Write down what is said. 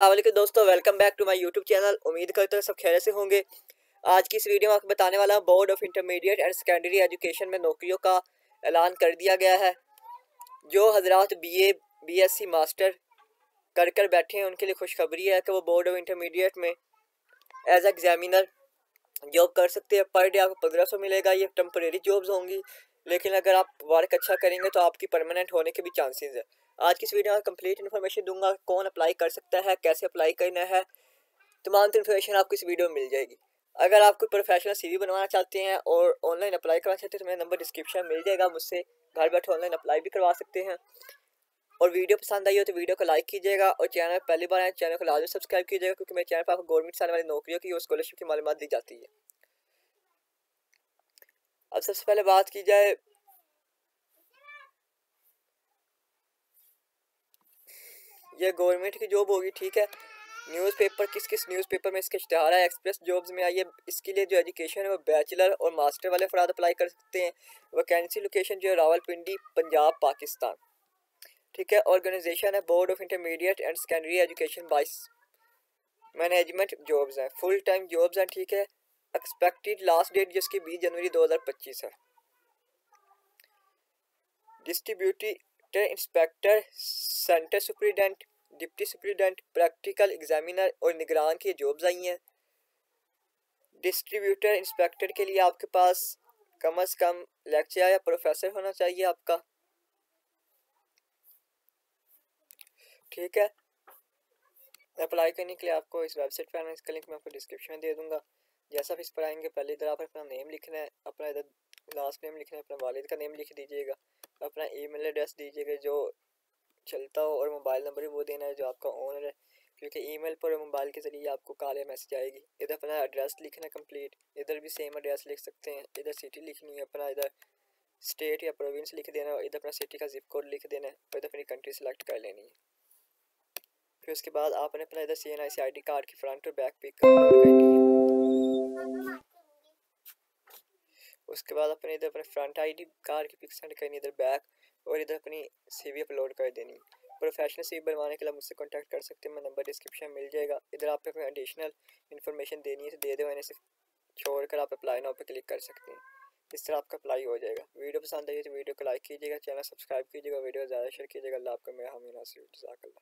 वालेकुम दोस्तों, welcome back to my YouTube channel. उम्मीद करता हूँ सब खैरियत से होंगे। आज की इस वीडियो में आपको बताने वाला हूँ board of intermediate and secondary education में नौकरियों का ऐलान कर दिया गया है। जो हजरात बीए बीएससी मास्टर कर कर बैठे हैं उनके लिए खुशखबरी है कि वो बोर्ड ऑफ इंटरमीडिएट में एज एग्जामिनर जॉब कर सकते हैं। पर डे आपको 1500 मिलेगा। ये टेम्परेरी जॉब्स होंगी, लेकिन अगर आप वर्क अच्छा करेंगे तो आपकी परमानेंट होने के भी चांसेस है। आज की इस वीडियो में कंप्लीट इन्फॉर्मेशन दूंगा, कौन अप्लाई कर सकता है, कैसे अप्लाई करना है, तमाम इन्फॉर्मेशन आपको इस वीडियो में मिल जाएगी। अगर आप कोई प्रोफेशनल सीवी बनवाना चाहते हैं और ऑनलाइन अप्लाई करना चाहते हैं तो मेरा नंबर डिस्क्रिप्शन में मिल जाएगा, मुझसे घर बैठे ऑनलाइन अप्लाई भी करवा सकते हैं। और वीडियो पसंद आई हो तो वीडियो को लाइक कीजिएगा और चैनल पहली बार आए चैनल को लाजमी सब्सक्राइब कीजिएगा, क्योंकि मेरे चैनल पर आपको गवर्नमेंट से आने वाली नौकरियों की और स्कॉलरशिप की मालूमात दी जाती है। अब सबसे पहले बात की जाए ये गवर्नमेंट की जॉब होगी, ठीक है। न्यूज़पेपर किस किस न्यूज़पेपर में इसका इश्तहार है, एक्सप्रेस जॉब्स में आई है। इसके लिए जो एजुकेशन है वो बैचलर और मास्टर वाले अफराद अप्लाई कर सकते हैं। वैकेंसी लोकेशन जो है रावलपिंडी, पंजाब, पाकिस्तान, ठीक है। ऑर्गेनाइजेशन है board of intermediate and secondary education बाइस मैनेजमेंट जॉब्स हैं, फुल टाइम जॉब्स हैं, ठीक है। एक्सपेक्टेड लास्ट डेट जिसकी 20 जनवरी 2025 है। Distributor inspector, centre superintendent, deputy superintendent, practical examiner और निगरान की जॉब्स आई हैं। डिस्ट्रीब्यूटर इंस्पेक्टर के लिए आपके पास कम से कम लेक्चर या प्रोफेसर होना चाहिए आपका, ठीक है। अप्लाई करने के लिए आपको इस वेबसाइट पर आना है, इसका लिंक मैं आपको डिस्क्रिप्शन में दे दूंगा। जैसा आप इस पर आएंगे पहले इधर आप अपना नेम लिखना है, अपना इधर लास्ट नेम लिखना है, अपना वालिद का नेम लिख दीजिएगा, अपना ईमेल एड्रेस दीजिएगा जो चलता हो, और मोबाइल नंबर भी वो देना है जो आपका ओनर है, क्योंकि ईमेल पर और मोबाइल के ज़रिए आपको कॉल या मैसेज आएगी। इधर अपना एड्रेस लिखना है कंप्लीट, इधर भी सेम एड्रेस लिख सकते हैं। इधर सिटी लिखनी है, अपना इधर स्टेट या प्रोविंस लिख देना है, इधर अपना सिटी का जिप कोड लिख देना है, और इधर अपनी कंट्री सेलेक्ट कर लेनी है। फिर उसके बाद आपने अपना इधर CNIC ID कार्ड की फ्रंट और बैक पिक अपलोड करनी है। उसके बाद अपने इधर अपने फ्रंट ID कार्ड की पिक सेंड करनी है, इधर बैक, और इधर अपनी CV अपलोड कर देनी है। प्रोफेशनल CV बनवाने के लिए मुझसे कांटेक्ट कर सकते हैं, मैं नंबर डिस्क्रिप्शन में मिल जाएगा। इधर आप अपने एडिशनल इन्फॉर्मेशन देनी है तो दे दो, मैंने से छोड़कर आप अप्लाई नाउ पे क्लिक कर सकते हैं। इस तरह आपका अप्लाई हो जाएगा। वीडियो पसंद आई तो वीडियो को लाइक कीजिएगा, चैनल सब्सक्राइब कीजिएगा, वीडियो ज़्यादा शेयर कीजिएगा। अल्लाह आपको मेरा हामी नासिर। जज़ाकल्लाह।